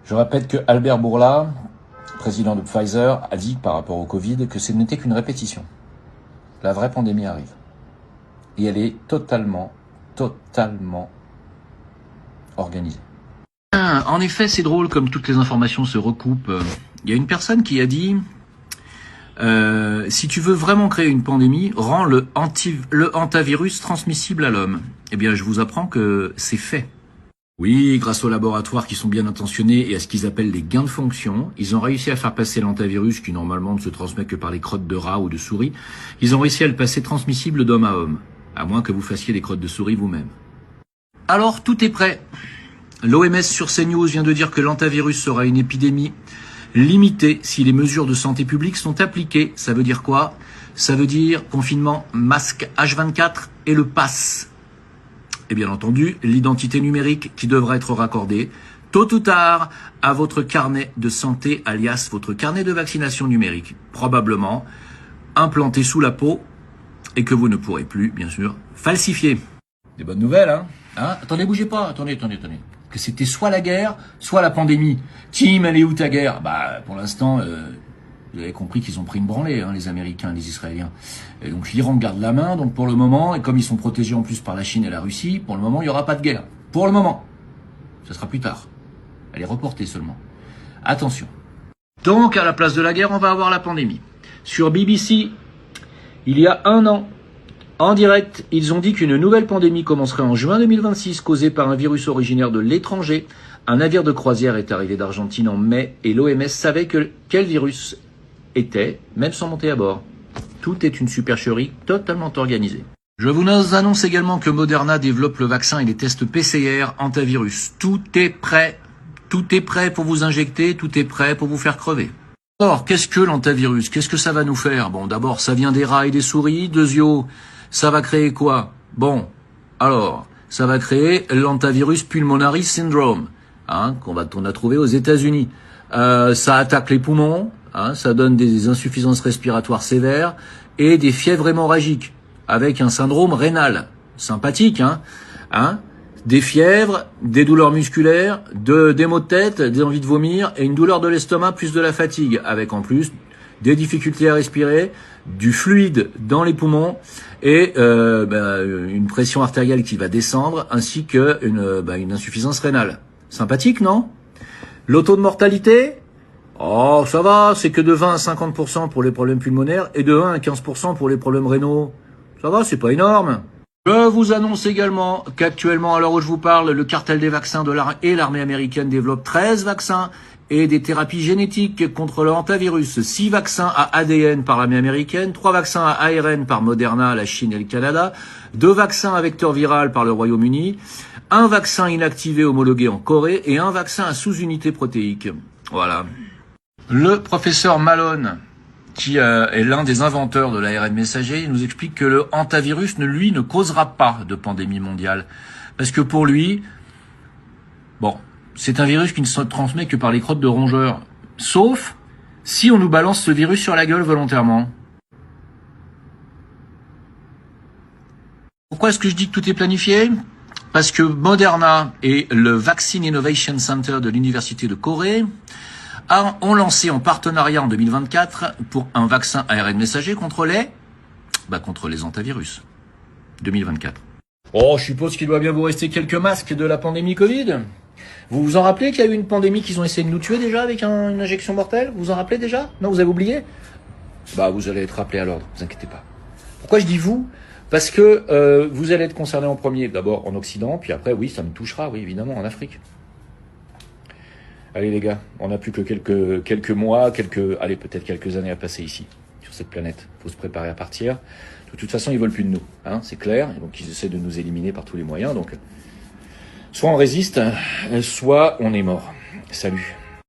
Je répète que Albert Bourla, président de Pfizer, a dit par rapport au Covid que ce n'était qu'une répétition. La vraie pandémie arrive. Et elle est totalement organisée. En effet, c'est drôle comme toutes les informations se recoupent. Il y a une personne qui a dit si tu veux vraiment créer une pandémie, rends le hantavirus transmissible à l'homme. Eh bien, je vous apprends que c'est fait. Oui, grâce aux laboratoires qui sont bien intentionnés et à ce qu'ils appellent les gains de fonction, ils ont réussi à faire passer l'hantavirus, qui normalement ne se transmet que par les crottes de rats ou de souris, ils ont réussi à le passer transmissible d'homme à homme, à moins que vous fassiez des crottes de souris vous-même. Alors, tout est prêt. L'OMS sur CNews vient de dire que l'hantavirus sera une épidémie limitée si les mesures de santé publique sont appliquées. Ça veut dire quoi? Ça veut dire confinement, masque H24 et le pass. Et bien entendu, l'identité numérique qui devra être raccordée, tôt ou tard, à votre carnet de santé, alias votre carnet de vaccination numérique, probablement implanté sous la peau et que vous ne pourrez plus, bien sûr, falsifier. Des bonnes nouvelles, hein? Attendez, bougez pas, attendez. Que c'était soit la guerre, soit la pandémie. Tim, elle est où ta guerre? Bah, pour l'instant, vous avez compris qu'ils ont pris une branlée, hein, les Américains et les Israéliens. Et donc l'Iran garde la main, donc pour le moment, et comme ils sont protégés en plus par la Chine et la Russie, pour le moment, il n'y aura pas de guerre. Pour le moment. Ce sera plus tard. Elle est reportée seulement. Attention. Donc, à la place de la guerre, on va avoir la pandémie. Sur BBC, il y a un an, en direct, ils ont dit qu'une nouvelle pandémie commencerait en juin 2026, causée par un virus originaire de l'étranger. Un navire de croisière est arrivé d'Argentine en mai et l'OMS savait quel virus était, même sans monter à bord. Tout est une supercherie totalement organisée. Je vous annonce également que Moderna développe le vaccin et les tests PCR antivirus. Tout est prêt. Tout est prêt pour vous injecter, tout est prêt pour vous faire crever. Alors, qu'est-ce que l'antivirus? Qu'est-ce que ça va nous faire? Bon, d'abord, ça vient des rats et des souris. Deuxio, ça va créer quoi? Bon, alors, ça va créer l'antivirus pulmonary syndrome, qu'on a trouvé aux États-Unis. Ça attaque les poumons, ça donne des insuffisances respiratoires sévères et des fièvres hémorragiques avec un syndrome rénal. Sympathique, des fièvres, des douleurs musculaires, des maux de tête, des envies de vomir et une douleur de l'estomac plus de la fatigue, avec en plus des difficultés à respirer, du fluide dans les poumons et une pression artérielle qui va descendre, ainsi que une insuffisance rénale. Sympathique, non? Le taux de mortalité? Oh, ça va, c'est que de 20 à 50% pour les problèmes pulmonaires et de 1 à 15% pour les problèmes rénaux. Ça va, c'est pas énorme. Je vous annonce également qu'actuellement, à l'heure où je vous parle, le cartel des vaccins et l'armée américaine développent 13 vaccins et des thérapies génétiques contre le hantavirus. 6 vaccins à ADN par l'armée américaine, 3 vaccins à ARN par Moderna, la Chine et le Canada, 2 vaccins à vecteur viral par le Royaume-Uni, 1 vaccin inactivé homologué en Corée et 1 vaccin à sous-unité protéique. Voilà. Le professeur Malone, qui est l'un des inventeurs de l'ARN messager, il nous explique que le hantavirus ne causera pas de pandémie mondiale. Parce que pour lui, c'est un virus qui ne se transmet que par les crottes de rongeurs. Sauf si on nous balance ce virus sur la gueule volontairement. Pourquoi est-ce que je dis que tout est planifié? Parce que Moderna et le Vaccine Innovation Center de l'Université de Corée ont lancé en partenariat en 2024 pour un vaccin ARN messager contre les hantavirus. 2024. Oh, je suppose qu'il doit bien vous rester quelques masques de la pandémie Covid. Vous vous en rappelez qu'il y a eu une pandémie qu'ils ont essayé de nous tuer déjà avec une injection mortelle? Vous vous en rappelez déjà? Non, vous avez oublié? Vous allez être rappelé à l'ordre, vous inquiétez pas. Pourquoi je dis vous? Parce que vous allez être concerné en premier, d'abord en Occident, puis après, oui, ça me touchera, oui, évidemment, en Afrique. Allez les gars, on n'a plus que quelques mois, peut-être quelques années à passer ici, sur cette planète. Il faut se préparer à partir. De toute façon, ils veulent plus de nous, c'est clair. Et donc ils essaient de nous éliminer par tous les moyens. Donc, soit on résiste, soit on est mort. Salut.